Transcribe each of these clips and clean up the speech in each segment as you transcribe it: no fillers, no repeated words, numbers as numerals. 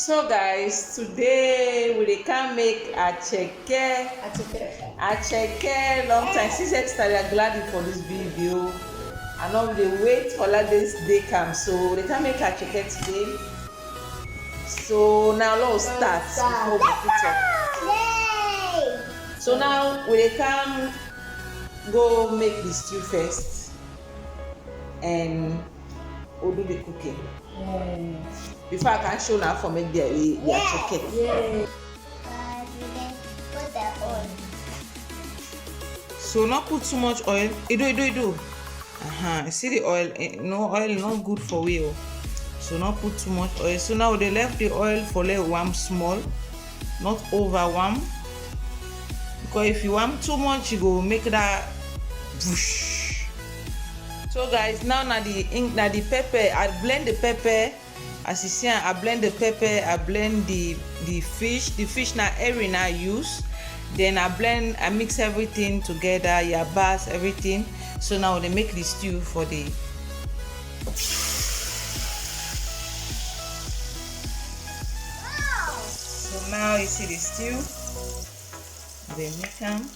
So guys, today we can make acheke. Long time since I started glad for this video. I know they wait for like this day come, so they can make acheke today. So now let's start before we put up. So now we can go make the stew first, and we'll do the cooking. Before I can show now for make the acheke. Put the oil. So not put too much oil. You do. See the oil? No oil not good for we. So not put too much oil. So now they left the oil for let warm small, not over warm. Because if you warm too much, you go make that whoosh. So guys, now the pepper. I blend the pepper. As you see, I blend the pepper. I blend the fish. The fish now every now use. Then I mix everything together. Yabas, everything. So now they make the stew for the. So now you see the stew. They make them.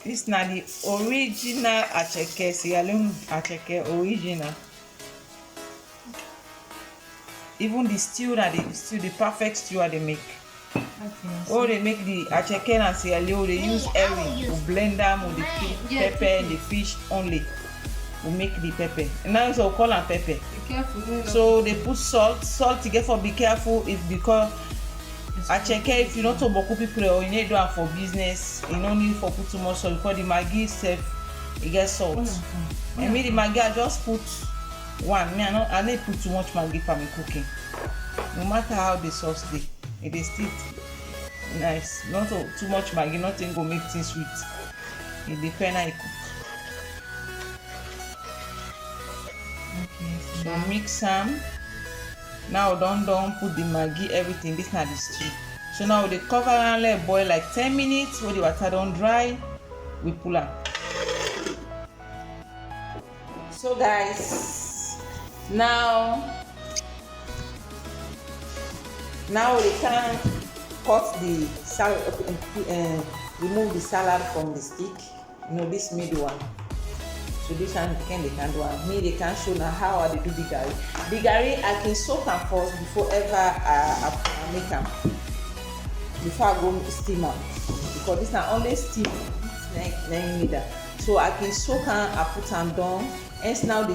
This now the original acheke, Sierra Leone Acheke original. Even the stew the perfect stew that they make. Oh, they make the acheke and Sierra Leone. They use everything. We blend them with the pepper and the fish only. We make the pepper. And now it's all call and pepper. Be careful. So they put salt together. Be careful because acheke, if you don't talk about people or you need to do it for business, you don't need for put too much salt because the maggi itself it gets salt. And me the maggi I just put one. I need put too much maggi for me cooking. No matter how the sauce it is still nice. Not too much maggi, nothing go make things sweet. It depends how you cook. Okay, so mix them. Now don't put the maggi everything. This now the stew. So now they cover and let it boil like 10 minutes. When the water don't dry, we pull out. So guys, now we can cut the salad, remove the salad from the stick. You know this middle one. So this one they can do and me they can show now how I do the gari. The gari I can soak them first before ever I make them. Before I go steam them. Because this not only steam that. So I can soak them, I put them down. Hence now the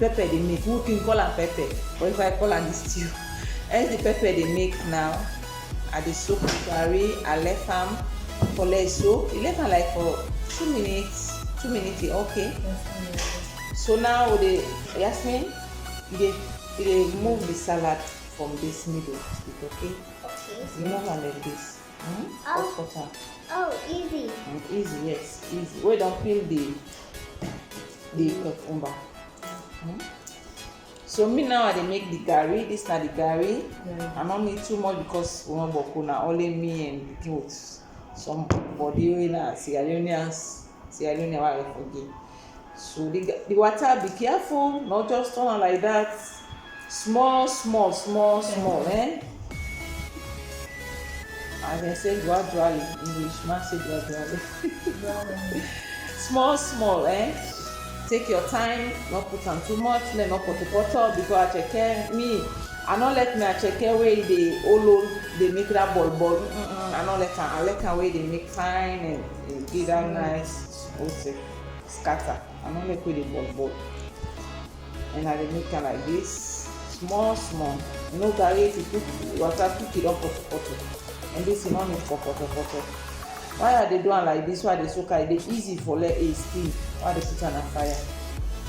pepper they make. Who can call them pepper? Or if I call them the stew. Hence the pepper they make now. I dey soak the gari, I left them for less soak. You left them like for 2 minutes, okay. So now the Yasmin, they remove the salad from this middle stick, okay? Remove them like this. Easy. Easy, yes, easy. We don't peel the cucumber. So me now they make the gari. This now the gari. I don't need too much because only me and with somebody in Sierra Leone, I forget. So the water, be careful, not just turn on like that. Small, eh? As I say gradually, English man say gradually. Small, eh? Take your time, not put on too much, then not put the butter because acheke me. I don't let me acheke way they make that ball. I don't let them. I let them way they make fine and give that nice scatter. I don't let the ball. And I make them like this, small. You know, gari if you put water, cook it up pot. And this is not need for pot. Why are they doing like this? Why they soak it? They easy for let it steam. Why they put on a fire?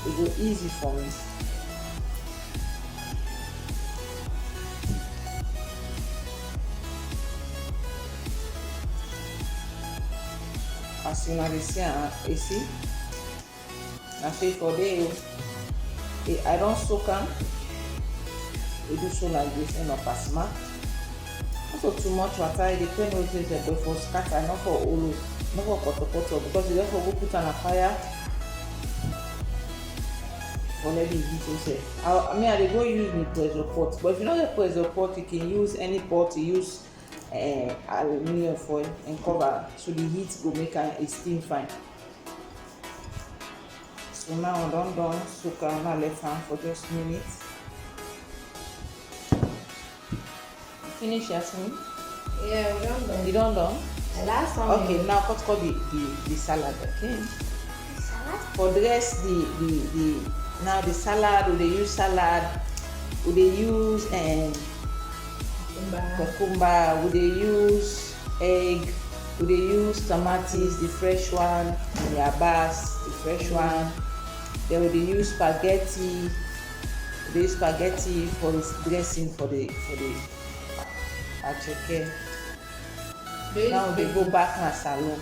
It go easy for me. As you know, you see, I say for day, I don't soak them. We do so like this and not pass mark. Not for too much water. It depends what it is, but for scatter, not for all, not for pot because you therefore go put on a fire. for let it heat yourself. I mean, I dey go use my pressure pot, but if you don't get pressure pot, you can use any pot. You use aluminium foil and cover, so the heat go make it steam fine. So now I done soak am, now left am for just minutes. Finish, Yasmin? Yeah, we done. You done? The last one. Okay, now cut the salad, okay? The salad? For the rest, now the salad, we dey use salad, we dey use cucumber, we dey use egg, we dey use tomatoes, the fresh one, and the abas, the fresh one. Then we dey use spaghetti. We dey use spaghetti for the dressing for the acheke. Now we dey go back na salon.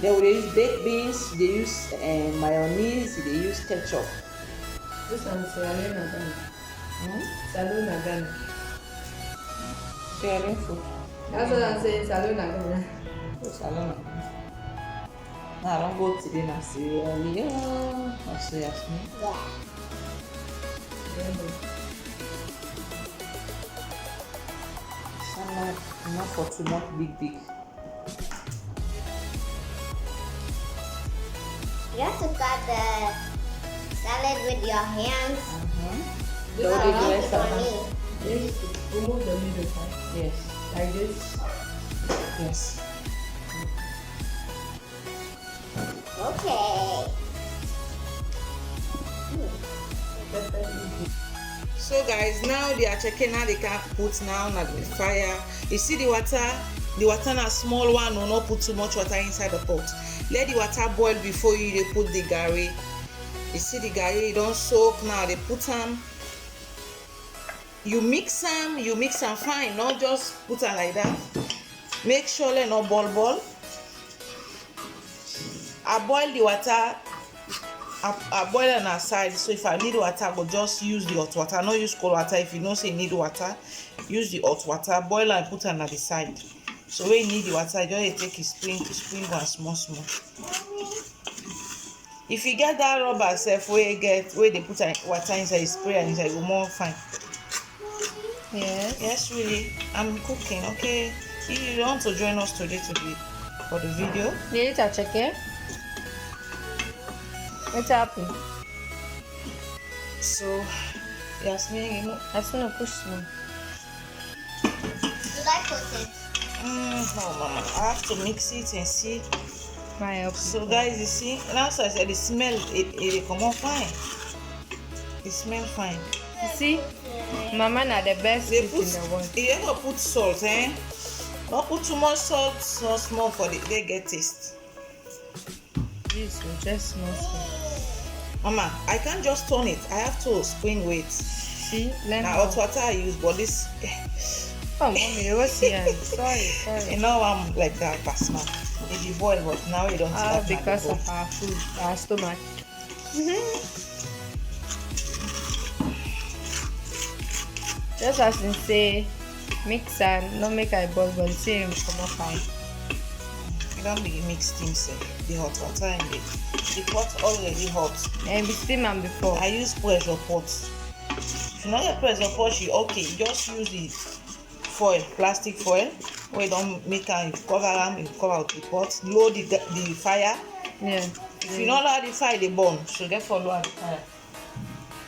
Then we dey use baked beans, we dey use mayonnaise, we dey use ketchup. This one is Sierra Leone Acheke. Salon Acheke. Sierra Leone food. That's what I'm saying, Salon Acheke. Oh, salon. Now I don go today na Sierra Leone. Also, Yasmin. Salad, not for too much big. You have to cut the salad with your hands. So we dress For am. me. This, remove the middle part. Yes. Like this. Yes. Okay. So guys, now the acheke now they can put now on the fire. You see the water na small one, no not put too much water inside the pot. Let the water boil before you they put the garri. You see the garri, you don't soak now, they put them. You mix them fine, not just put them like that. Make sure they not ball. I boil the water. I boil on our side, so if I need water, I go just use the hot water. Not use cold water. If you know say you need water, use the hot water. Boil and put on the side. So when you need the water, just take a spring one small. If you get that rubber self where they put water inside, spray and inside, it go more fine. Yes, really. I'm cooking. Okay, if you want to join us today for the video. You eat acheke? What's happening? So, Yasmin, you know. I just want to push some. Should I put it? No, Mama. I have to mix it and see. My help. So, guys, you see, last I said the smell, it come out fine. It smell fine. You see, Mama na the best They cook put, in the world. you ever put salt, eh? Don't put too much salt, so small for they get taste. This will just smell. Mama, I can't just turn it. I have to spring weight. See, learn Now, how. hot water I use, but this. Oh, Mommy, you was here. Sorry. You know I'm like that, Pasma. If you boil, but now you don't see that. Because of our food, our stomach. Just as in say, mix and not make I boil, but say come out fine. You don't be mix things, the hot water and the pot already hot. And we steam them before. I use pressure pot. If you not get pressure pot, you okay. Just use the foil, plastic foil. We don't make am, you cover them, you cover out the pot. Lower the fire. Yeah. If you not lower the fire, they burn. So therefore lower the fire.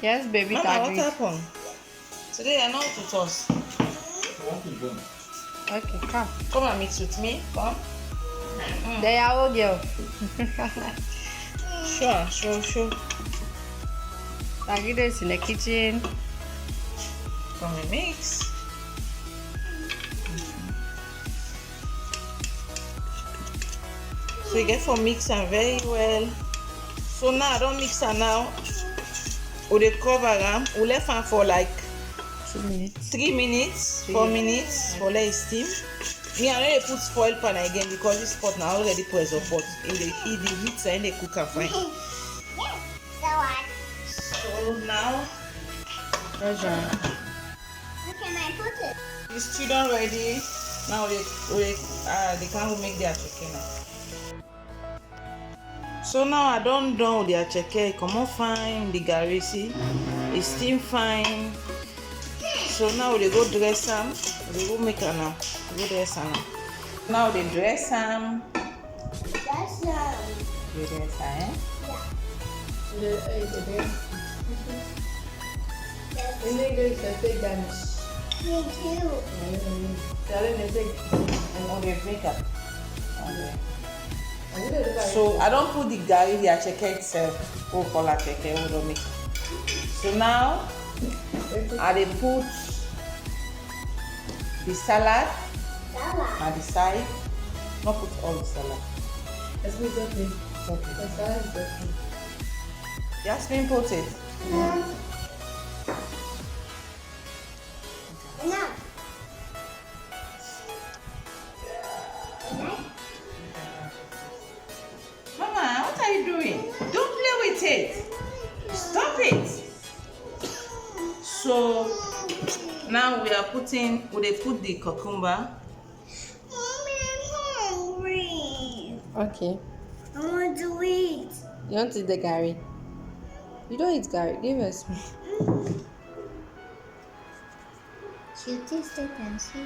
Yes, baby. Mama, what Agreed. happened? Today I know to toss. Okay, come. Come and mix with me. Come. There you are, girl. Sure. Agreed is in the kitchen. Come and mix. So you get for mix am very well. So now I don't mix am now. We dey cover am. We left am for like 2 minutes. 3 minutes, 4 minutes for let it steam. Me I no dey put spoil pan again because this pot na already pressure pot. In the heat and they cook am fine. Yes. So what? So now Pressure. Where can I put it? the stew done ready. Now they can go make their chicken now. So now I don't know the acheke. Come on, fine. The garri, see, it's still fine. So now they go dress them. They go make them. Go dress them. Now they dress them. That's They dress them. In English, I say garnish. me too. Darling, I say On the makeup. So I don't put the garri, the acheke itself. Oh, call acheke. Oh, don't make. So now I dey put the salad Salad. at the side. Not put all the salad. it's okay. It's okay. The salad is okay. Jasmine put it. No. Mama, what are you doing? Don't play with it. Stop it. So now we put the cucumber. Mommy, I'm hungry. Okay. I want to eat. You want to eat the garri? You don't eat garri. Give us. You taste it and see.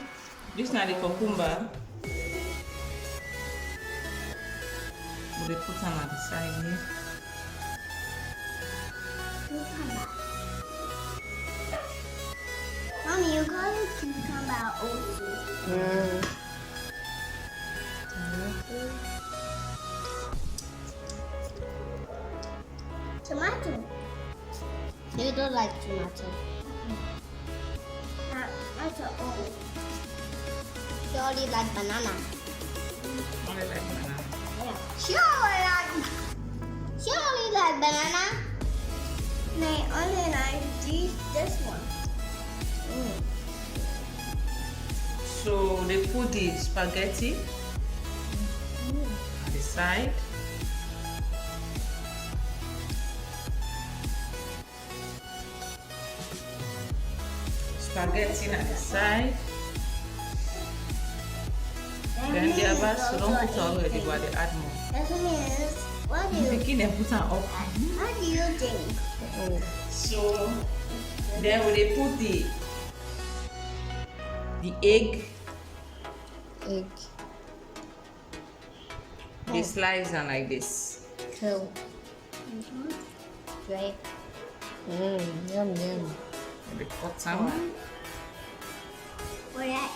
This now the cucumber. We put them at the side here. Mommy, you call it cucumber also. Tomato. You don't like tomato. That's all. You only like banana. Only like banana. Yeah. She only like banana. They only like this one. So they put the spaghetti at the side. Spaghetti at the side. Then the others, so don't put already, but they add more. That means, what do you Picking them put them up. What do you think? So then we put the egg. Egg. They slice them like this. Cool. Great. Yum yum. They cut them. For that.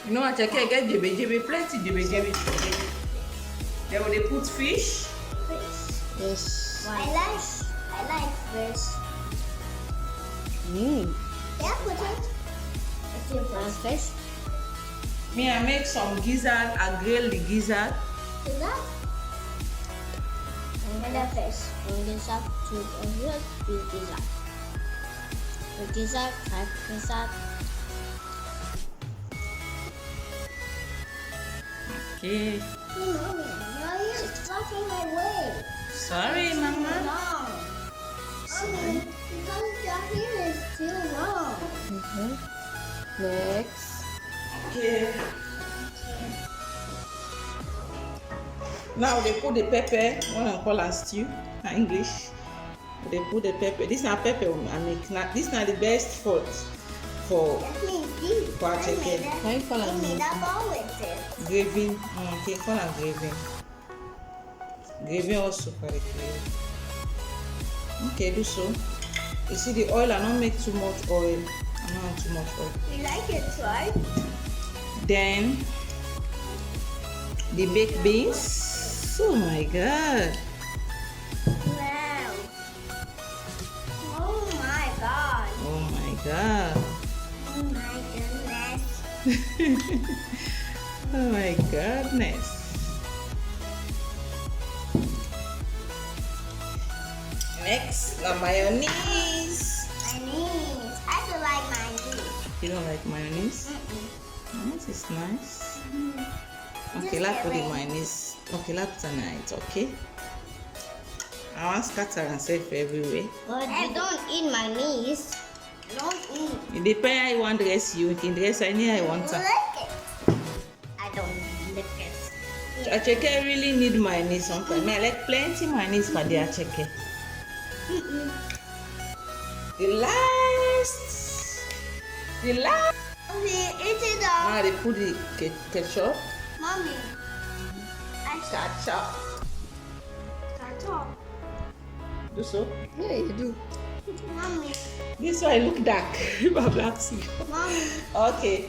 You know what? I can get jebe plenty jebe. Then they put fish. Fish. Yes. I like fish. Yeah, put it. It's your fish. Me, I make some gizzard. I grill the gizzard. Is that? And the fish. And gizzard too. And here's the gizzard. The gizzard, 5 gizzard. Okay. Hey, Mommy, now you're blocking my way. Sorry, Mama. Long. Mommy, because your hair is too long. Next. Okay. Now they put the pepper. What I call a stew in English. They put the pepper. This is not pepper I make. This is not the best for That means deep. acheke. Can you call I it? made up all with it. Gravy. Okay, call it gravy. Gravy also for the gravy. Okay, do so. You see the oil, I don't make too much oil. I don't want too much oil. You like it, right? Then the baked beans. Oh my god. Wow. Oh my god. Oh my god. Oh my goodness. Oh my goodness. Next, the mayonnaise. Mayonnaise. I don't like mayonnaise. You don't like mayonnaise? Mayonnaise is nice. Okay, Just let's put the kidding. mayonnaise. Okay, let's put it. Okay. I want scatter and save everywhere. But I don't eat mayonnaise. I don't eat. It depends how you want dress you can dress any I want. Lick it. I don't lick it. acheke really need mayonnaise sometimes. I like plenty mayonnaise for the acheke. The last. Mommy, eat it up. Now they put the ketchup. Mommy. Ketchup. Ketchup. Do so. Yeah, you do. Mommy. This one look dark. Black sea. Mommy. Okay.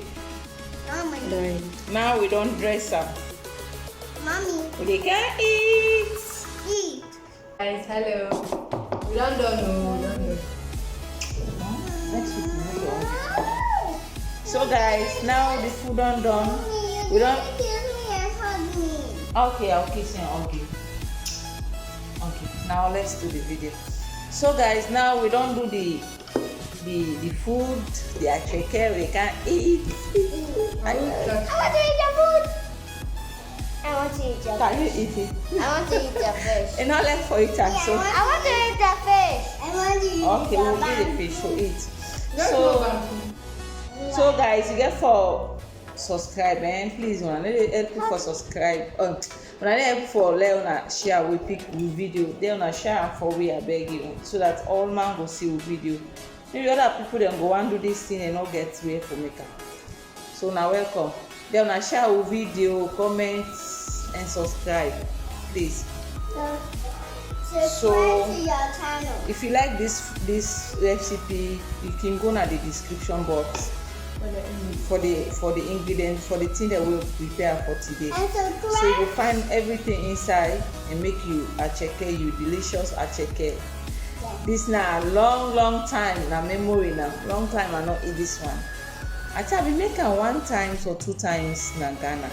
Mommy. Right. Now we don't dress up. Mommy. We can eat. Eat. Guys, hello. We don't know. We don't know. Next week, we make your own. So guys, now the food done. We don't. Kiss me and hug me. Okay, I'll kiss you. Okay. Now let's do the video. So guys, now we don't do the food, the acheke. We can eat. I want to eat your food. I want to eat your Can you fish. eat it? I want to eat your fish. And not left for it, so. I want to eat the fish. I want to eat Okay, we'll do the fish to eat. So guys, you get for subscribe and please when I need help you for subscribe. When I need help for let una share we pick the video. Then una share for we I beg you so that all man go see the video. Maybe other people then go want do this thing and not get way for make am. So now welcome. Then una share the video, comment and subscribe, please. Subscribe to your channel. If you like this recipe, you can go na the description box for the ingredients, for the thing that we'll prepare for today. And subscribe. So you will find everything inside and make you acheke, you delicious acheke. This now a long time na memory now. Long time I not eat this one. I tell we make am 1 time or 2 times na Ghana.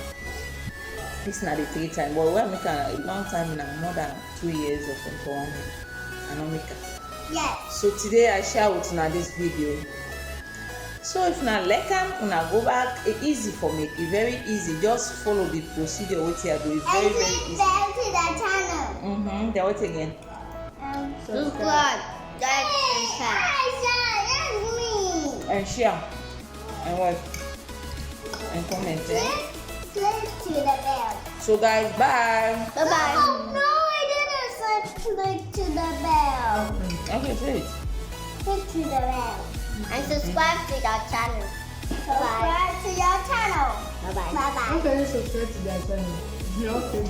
This na the 3 time, but we make am a long time na more than 2 years or something for 1 year. I not make am. Yes. So today I share with una this video. So if una like am, una go back. It's easy for me. It's very easy. Just follow the procedure what you do. It's very And very click easy. back to the channel. Then what again? Subscribe. Like and share. That's me. And share. And what? And comment. Click to the bell. So guys, bye. Bye bye. Oh no, I didn't say click to the bell. Okay, say it. Click to the bell. And subscribe to your channel. Subscribe to your channel. Bye bye. Bye bye. How can you subscribe to their channel? Okay.